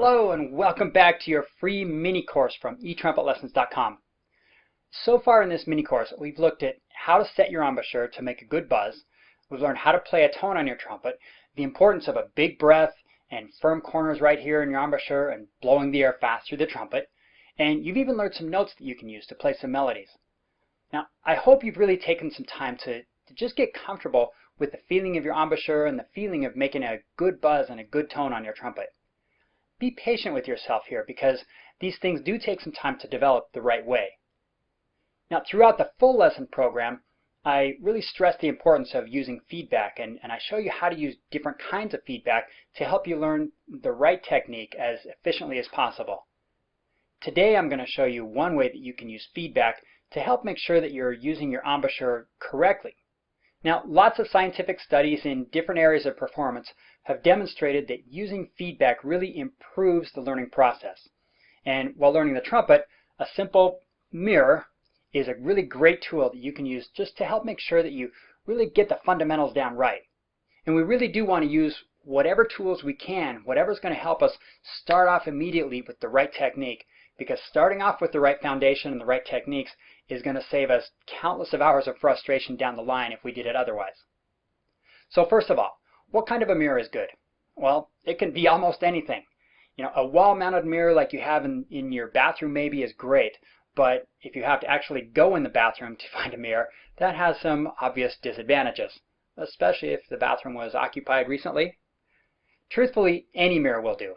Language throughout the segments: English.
Hello and welcome back to your free mini course from etrumpet.lessons.com. So far in this mini course, we've looked at how to set your embouchure to make a good buzz. We've learned how to play a tone on your trumpet, the importance of a big breath and firm corners right here in your embouchure and blowing the air fast through the trumpet. And you've even learned some notes that you can use to play some melodies. Now, I hope you've really taken some time to just get comfortable with the feeling of your embouchure and the feeling of making a good buzz and a good tone on your trumpet. Be patient with yourself here because these things do take some time to develop the right way. Now, throughout the full lesson program, I really stress the importance of using feedback, and I show you how to use different kinds of feedback to help you learn the right technique as efficiently as possible. Today I'm going to show you one way that you can use feedback to help make sure that you're using your embouchure correctly. Now, lots of scientific studies in different areas of performance have demonstrated that using feedback really improves the learning process. And while learning the trumpet, a simple mirror is a really great tool that you can use just to help make sure that you really get the fundamentals down right. And we really do want to use whatever tools we can, whatever's going to help us start off immediately with the right technique, because starting off with the right foundation and the right techniques is going to save us countless of hours of frustration down the line if we did it otherwise. So first of all, what kind of a mirror is good? Well, it can be almost anything. You know, a wall-mounted mirror like you have in your bathroom maybe is great, but if you have to actually go in the bathroom to find a mirror, that has some obvious disadvantages, especially if the bathroom was occupied recently. Truthfully, any mirror will do.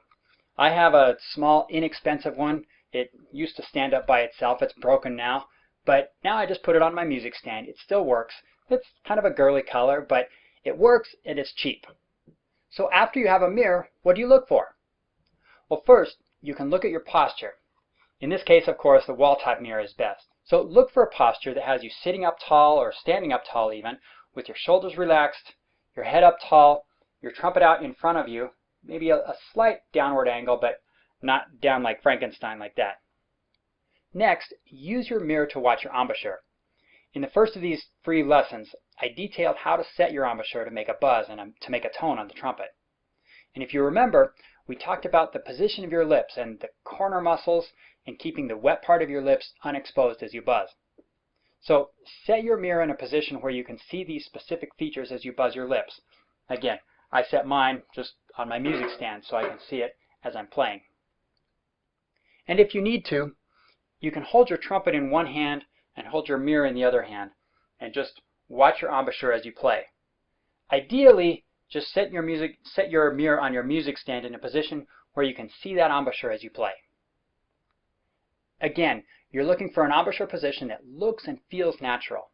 I have a small, inexpensive one. It used to stand up by itself. It's broken now. But now I just put it on my music stand. It still works. It's kind of a girly color, but it works and it's cheap. So after you have a mirror, what do you look for? Well, first, you can look at your posture. In this case, of course, the wall-type mirror is best. So look for a posture that has you sitting up tall or standing up tall even, with your shoulders relaxed, your head up tall, your trumpet out in front of you, maybe a slight downward angle, but not down like Frankenstein like that. Next, use your mirror to watch your embouchure. In the first of these free lessons, I detailed how to set your embouchure to make a buzz and to make a tone on the trumpet. And if you remember, we talked about the position of your lips and the corner muscles and keeping the wet part of your lips unexposed as you buzz. So set your mirror in a position where you can see these specific features as you buzz your lips. Again, I set mine just on my music stand so I can see it as I'm playing. And if you need to, you can hold your trumpet in one hand and hold your mirror in the other hand and just watch your embouchure as you play. Ideally, just set your mirror on your music stand in a position where you can see that embouchure as you play. Again, you're looking for an embouchure position that looks and feels natural.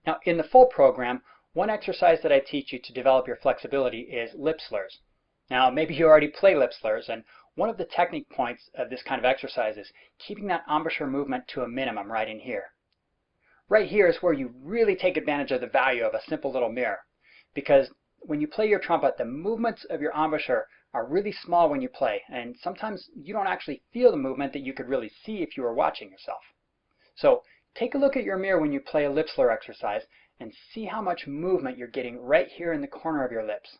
Now, in the full program, one exercise that I teach you to develop your flexibility is lip slurs. Now, maybe you already play lip slurs, and one of the technique points of this kind of exercise is keeping that embouchure movement to a minimum right in here. Right here is where you really take advantage of the value of a simple little mirror, because when you play your trumpet, the movements of your embouchure are really small when you play, and sometimes you don't actually feel the movement that you could really see if you were watching yourself. So take a look at your mirror when you play a lip slur exercise and see how much movement you're getting right here in the corner of your lips.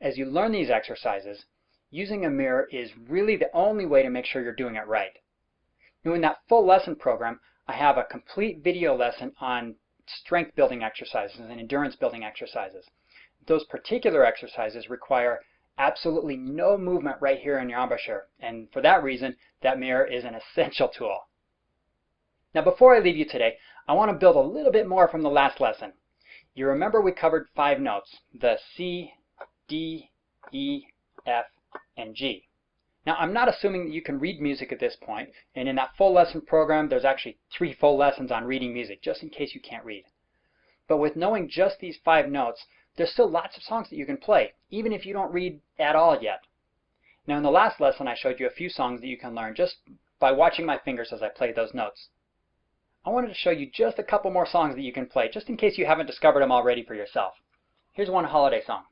As you learn these exercises, using a mirror is really the only way to make sure you're doing it right. Now, in that full lesson program, I have a complete video lesson on strength building exercises and endurance building exercises. Those particular exercises require absolutely no movement right here in your embouchure, and for that reason, that mirror is an essential tool. Now, before I leave you today, I want to build a little bit more from the last lesson. You remember we covered 5 notes, the C, D, E, F, and G. Now, I'm not assuming that you can read music at this point, and in that full lesson program, there's actually 3 full lessons on reading music, just in case you can't read. But with knowing just these 5 notes, there's still lots of songs that you can play, even if you don't read at all yet. Now, in the last lesson, I showed you a few songs that you can learn just by watching my fingers as I play those notes. I wanted to show you just a couple more songs that you can play, just in case you haven't discovered them already for yourself. Here's one holiday song.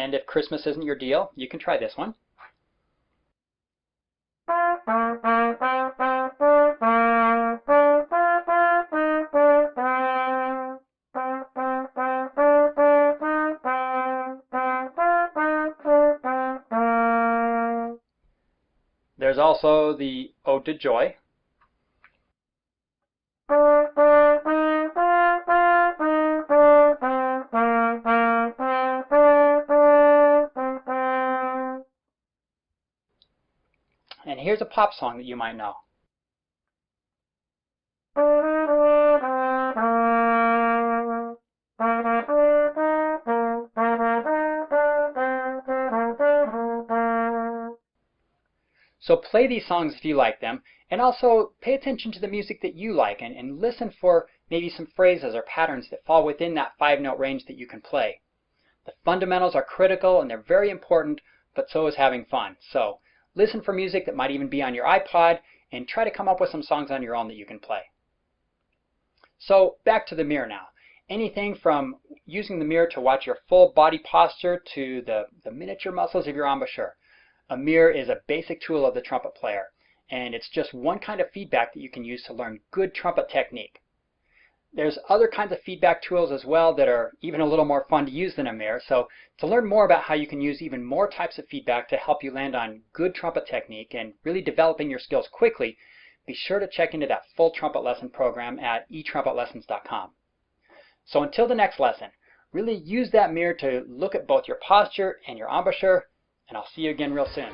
And if Christmas isn't your deal, you can try this one. There's also the Ode to Joy. And here's a pop song that you might know. So play these songs if you like them, and also pay attention to the music that you like and listen for maybe some phrases or patterns that fall within that 5-note range that you can play. The fundamentals are critical and they're very important, but so is having fun. So listen for music that might even be on your iPod and try to come up with some songs on your own that you can play. So back to the mirror now. Anything from using the mirror to watch your full body posture to the miniature muscles of your embouchure. A mirror is a basic tool of the trumpet player, and it's just one kind of feedback that you can use to learn good trumpet technique. There's other kinds of feedback tools as well that are even a little more fun to use than a mirror, so to learn more about how you can use even more types of feedback to help you land on good trumpet technique and really developing your skills quickly, be sure to check into that full trumpet lesson program at etrumpetLessons.com. So until the next lesson, really use that mirror to look at both your posture and your embouchure, and I'll see you again real soon.